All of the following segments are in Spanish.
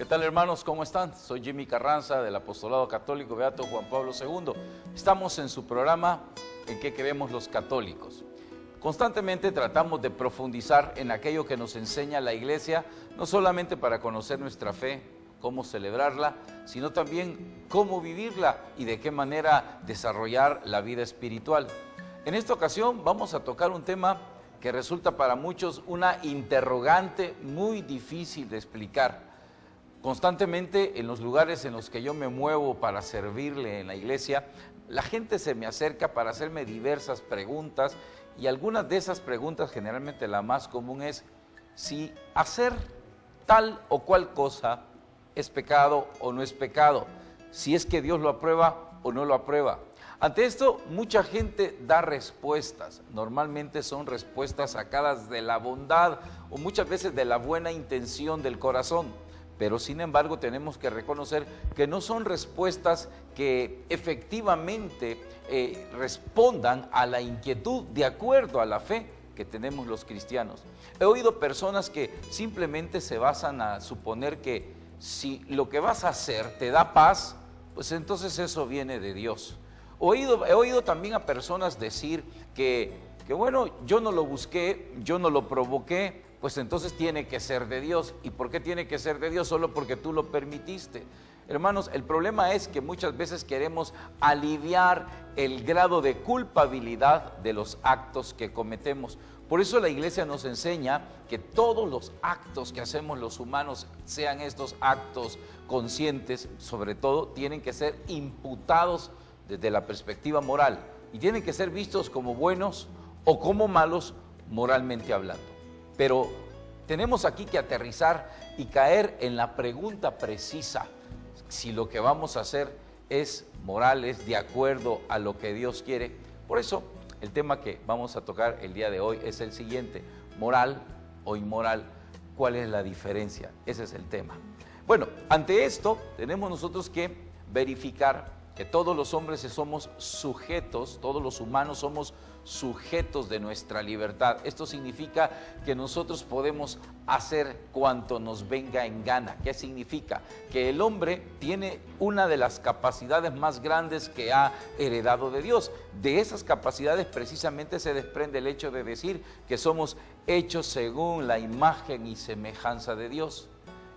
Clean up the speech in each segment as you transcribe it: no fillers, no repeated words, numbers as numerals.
¿Qué tal, hermanos? ¿Cómo están? Soy Jimmy Carranza del Apostolado Católico Beato Juan Pablo II. Estamos en su programa ¿En qué creemos los católicos? Constantemente tratamos de profundizar en aquello que nos enseña la Iglesia, no solamente para conocer nuestra fe, cómo celebrarla, sino también cómo vivirla y de qué manera desarrollar la vida espiritual. En esta ocasión vamos a tocar un tema que resulta para muchos una interrogante muy difícil de explicar. Constantemente en los lugares en los que yo me muevo para servirle en la iglesia, la gente se me acerca para hacerme diversas preguntas y algunas de esas preguntas, generalmente la más común es si hacer tal o cual cosa es pecado o no es pecado, si es que Dios lo aprueba o no lo aprueba. Ante esto, mucha gente da respuestas. Normalmente son respuestas sacadas de la bondad o muchas veces de la buena intención del corazón. Pero sin embargo tenemos que reconocer que no son respuestas que efectivamente respondan a la inquietud de acuerdo a la fe que tenemos los cristianos. He oído personas que simplemente se basan a suponer que si lo que vas a hacer te da paz, pues entonces eso viene de Dios. He oído también a personas decir que bueno, yo no lo busqué, yo no lo provoqué, pues entonces tiene que ser de Dios. ¿Y por qué tiene que ser de Dios? Solo porque tú lo permitiste. Hermanos, el problema es que muchas veces queremos aliviar el grado de culpabilidad de los actos que cometemos. Por eso la Iglesia nos enseña que todos los actos que hacemos los humanos, sean estos actos conscientes, sobre todo, tienen que ser imputados desde la perspectiva moral y tienen que ser vistos como buenos o como malos moralmente hablando. Pero tenemos aquí que aterrizar y caer en la pregunta precisa, si lo que vamos a hacer es moral, es de acuerdo a lo que Dios quiere. Por eso, el tema que vamos a tocar el día de hoy es el siguiente: moral o inmoral, ¿cuál es la diferencia? Ese es el tema. Bueno, ante esto tenemos nosotros que verificar que todos los hombres somos sujetos, todos los humanos somos sujetos de nuestra libertad. Esto significa que nosotros podemos hacer cuanto nos venga en gana. ¿Qué significa? Que el hombre tiene una de las capacidades más grandes que ha heredado de Dios. De esas capacidades precisamente se desprende el hecho de decir que somos hechos según la imagen y semejanza de Dios.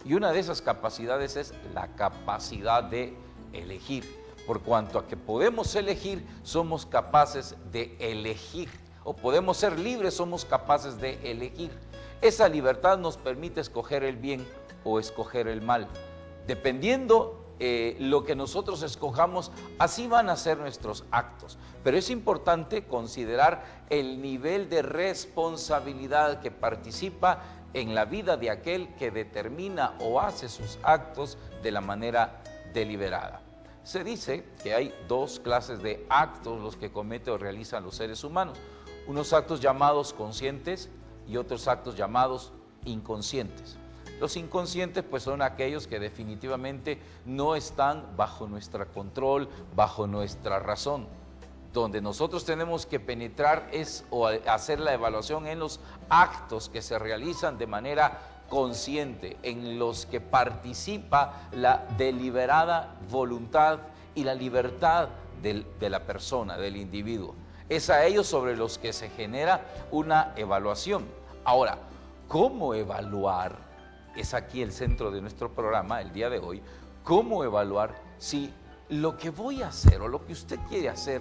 Y una de esas capacidades es la capacidad de elegir. Por cuanto a que podemos elegir, somos capaces de elegir. O podemos ser libres, somos capaces de elegir. Esa libertad nos permite escoger el bien o escoger el mal. Dependiendo lo que nosotros escojamos, así van a ser nuestros actos. Pero es importante considerar el nivel de responsabilidad que participa en la vida de aquel que determina o hace sus actos de la manera deliberada. Se dice que hay dos clases de actos los que cometen o realizan los seres humanos. Unos actos llamados conscientes y otros actos llamados inconscientes. Los inconscientes pues son aquellos que definitivamente no están bajo nuestro control, bajo nuestra razón. Donde nosotros tenemos que penetrar es o hacer la evaluación en los actos que se realizan de manera consciente, en los que participa la deliberada voluntad y la libertad de la persona, del individuo. Es a ellos sobre los que se genera una evaluación. Ahora, ¿cómo evaluar? Es aquí el centro de nuestro programa el día de hoy. ¿Cómo evaluar si lo que voy a hacer o lo que usted quiere hacer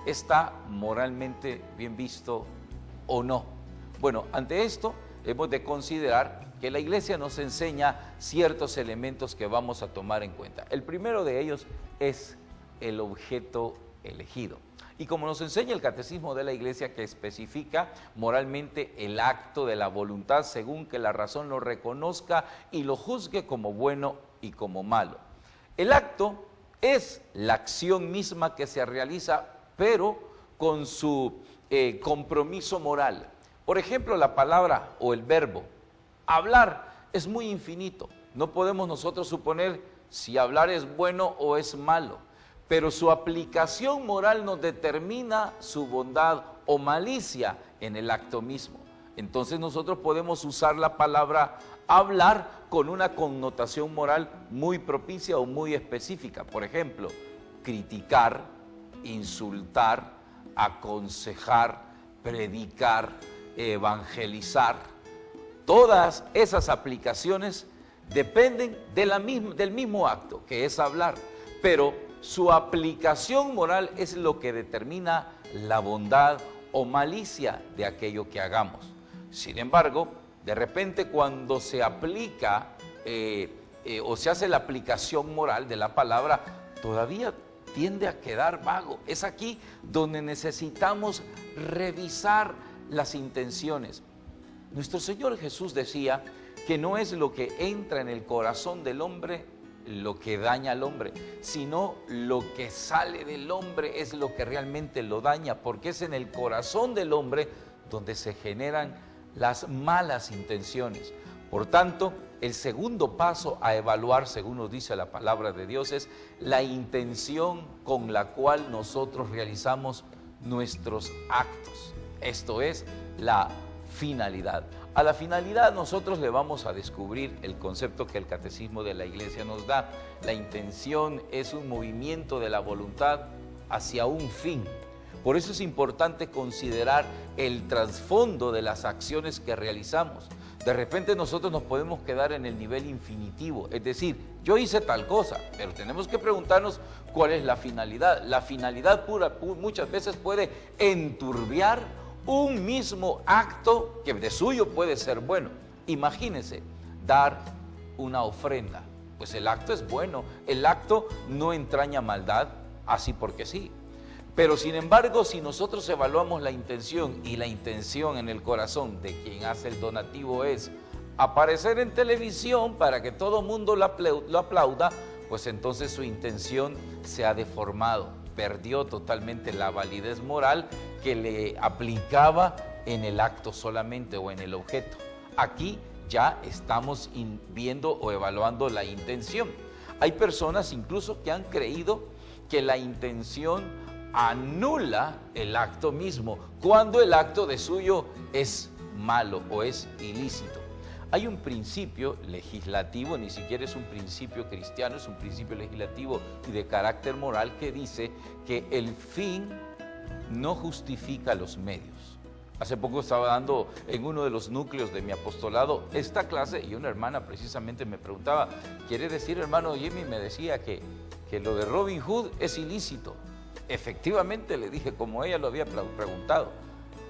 está moralmente bien visto o no? Bueno, ante esto hemos de considerar que la Iglesia nos enseña ciertos elementos que vamos a tomar en cuenta. El primero de ellos es el objeto elegido. Y como nos enseña el Catecismo de la Iglesia, que especifica moralmente el acto de la voluntad según que la razón lo reconozca y lo juzgue como bueno y como malo. El acto es la acción misma que se realiza, pero con su compromiso moral. Por ejemplo, la palabra o el verbo hablar es muy infinito. No podemos nosotros suponer si hablar es bueno o es malo, pero su aplicación moral nos determina su bondad o malicia en el acto mismo. Entonces nosotros podemos usar la palabra hablar con una connotación moral muy propicia o muy específica. Por ejemplo, criticar, insultar, aconsejar, predicar, evangelizar. Todas esas aplicaciones dependen del mismo acto, que es hablar, pero su aplicación moral es lo que determina la bondad o malicia de aquello que hagamos. Sin embargo, de repente cuando se aplica o se hace la aplicación moral de la palabra, todavía tiende a quedar vago. Es aquí donde necesitamos revisar las intenciones. Nuestro Señor Jesús decía que no es lo que entra en el corazón del hombre lo que daña al hombre, sino lo que sale del hombre es lo que realmente lo daña, porque es en el corazón del hombre donde se generan las malas intenciones. Por tanto, el segundo paso a evaluar, según nos dice la palabra de Dios, es la intención con la cual nosotros realizamos nuestros actos. Esto es la finalidad. A la finalidad nosotros le vamos a descubrir el concepto que el Catecismo de la Iglesia nos da. La intención es un movimiento de la voluntad hacia un fin. Por eso es importante considerar el trasfondo de las acciones que realizamos. De repente nosotros nos podemos quedar en el nivel infinitivo, es decir, yo hice tal cosa, pero tenemos que preguntarnos cuál es la finalidad. La finalidad muchas veces puede enturbiar un mismo acto que de suyo puede ser bueno. Imagínense, dar una ofrenda. Pues el acto es bueno, el acto no entraña maldad, así porque sí. Pero sin embargo, si nosotros evaluamos la intención, y la intención en el corazón de quien hace el donativo es aparecer en televisión para que todo el mundo lo aplauda, pues entonces su intención se ha deformado, perdió totalmente la validez moral que le aplicaba en el acto solamente o en el objeto. Aquí ya estamos viendo o evaluando la intención. Hay personas incluso que han creído que la intención anula el acto mismo, cuando el acto de suyo es malo o es ilícito. Hay un principio legislativo, ni siquiera es un principio cristiano, es un principio legislativo y de carácter moral que dice que el fin no justifica los medios. Hace poco estaba dando en uno de los núcleos de mi apostolado esta clase y una hermana precisamente me preguntaba, ¿quiere decir, hermano Jimmy? Me decía que lo de Robin Hood es ilícito. Efectivamente, le dije, como ella lo había preguntado,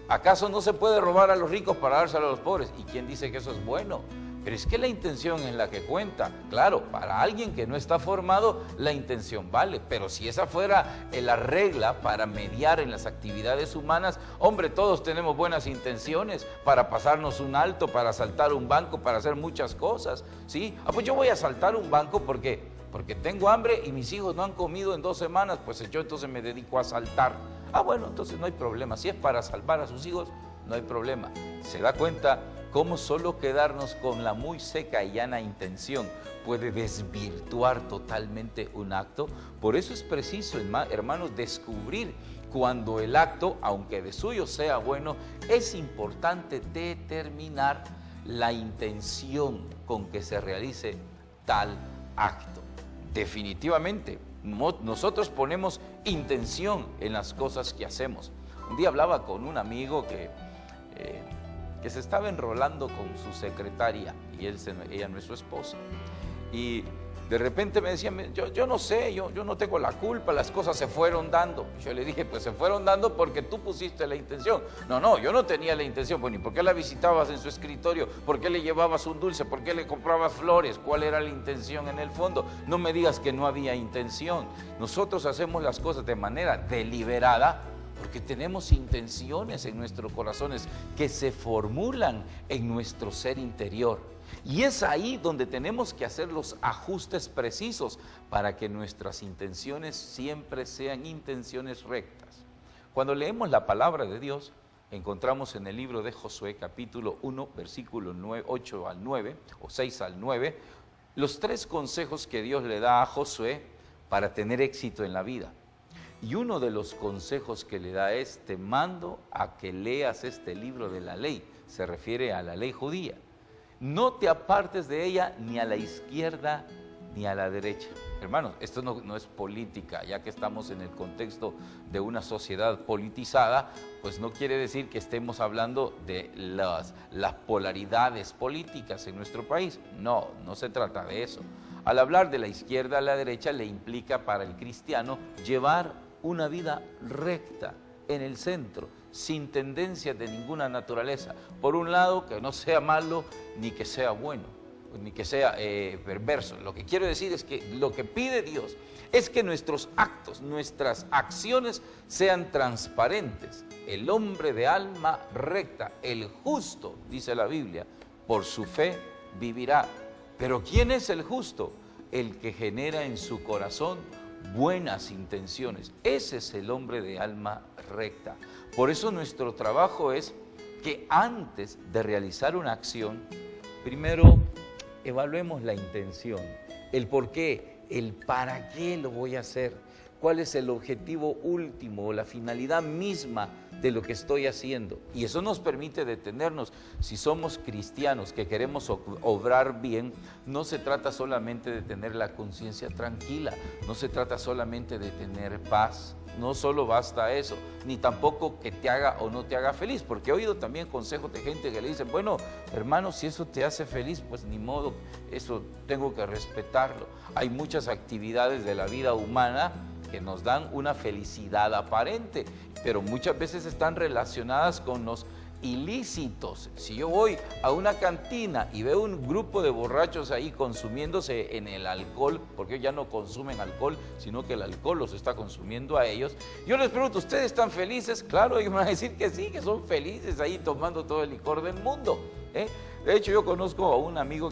¿acaso no se puede robar a los ricos para dárselo a los pobres? ¿Y quién dice que eso es bueno? Pero es que la intención es la que cuenta. Claro, para alguien que no está formado, la intención vale, pero si esa fuera la regla para mediar en las actividades humanas, hombre, todos tenemos buenas intenciones para pasarnos un alto, para asaltar un banco, para hacer muchas cosas, ¿sí? Pues yo voy a asaltar un banco porque tengo hambre y mis hijos no han comido en 2 semanas, pues yo entonces me dedico a asaltar. Bueno, entonces no hay problema. Si es para salvar a sus hijos, no hay problema. Se da cuenta cómo solo quedarnos con la muy seca y llana intención puede desvirtuar totalmente un acto. Por eso es preciso, hermanos, descubrir cuando el acto, aunque de suyo sea bueno, es importante determinar la intención con que se realice tal acto. Definitivamente, nosotros ponemos intención en las cosas que hacemos. Un día hablaba con un amigo que se estaba enrolando con su secretaria y ella no es su esposa. Y de repente me decía, yo no sé, yo no tengo la culpa, las cosas se fueron dando. Yo le dije, pues se fueron dando porque tú pusiste la intención. No, yo no tenía la intención. Pues, ¿y por qué la visitabas en su escritorio? ¿Por qué le llevabas un dulce? ¿Por qué le comprabas flores? ¿Cuál era la intención en el fondo? No me digas que no había intención. Nosotros hacemos las cosas de manera deliberada porque tenemos intenciones en nuestros corazones que se formulan en nuestro ser interior. Y es ahí donde tenemos que hacer los ajustes precisos para que nuestras intenciones siempre sean intenciones rectas. Cuando leemos la palabra de Dios, encontramos en el libro de Josué, capítulo 1, versículo 8 al 9, o 6 al 9, los 3 consejos que Dios le da a Josué para tener éxito en la vida. Y uno de los consejos que le da es, te mando a que leas este libro de la ley. Se refiere a la ley judía. No te apartes de ella ni a la izquierda ni a la derecha. Hermanos, esto no es política, ya que estamos en el contexto de una sociedad politizada, pues no quiere decir que estemos hablando de las polaridades políticas en nuestro país. No se trata de eso. Al hablar de la izquierda a la derecha, le implica para el cristiano llevar una vida recta en el centro, sin tendencias de ninguna naturaleza. Por un lado, que no sea malo ni que sea bueno, ni que sea perverso. Lo que quiero decir es que lo que pide Dios es que nuestros actos, nuestras acciones sean transparentes. El hombre de alma recta, el justo, dice la Biblia, por su fe vivirá. Pero ¿quién es el justo? El que genera en su corazón buenas intenciones. Ese es el hombre de alma recta. Por eso nuestro trabajo es que antes de realizar una acción, primero evaluemos la intención, el por qué, el para qué lo voy a hacer, cuál es el objetivo último, la finalidad misma de lo que estoy haciendo. Y eso nos permite detenernos. Si somos cristianos que queremos obrar bien, no se trata solamente de tener la conciencia tranquila, no se trata solamente de tener paz, no solo basta eso, ni tampoco que te haga o no te haga feliz, porque he oído también consejos de gente que le dicen, bueno, hermano, si eso te hace feliz, pues ni modo, eso tengo que respetarlo. Hay muchas actividades de la vida humana que nos dan una felicidad aparente, pero muchas veces están relacionadas con los ilícitos. Si yo voy a una cantina y veo un grupo de borrachos ahí consumiéndose en el alcohol, porque ellos ya no consumen alcohol, sino que el alcohol los está consumiendo a ellos, yo les pregunto, ¿ustedes están felices? Claro, ellos me van a decir que sí, que son felices ahí tomando todo el licor del mundo, ¿eh? De hecho, yo conozco a un amigo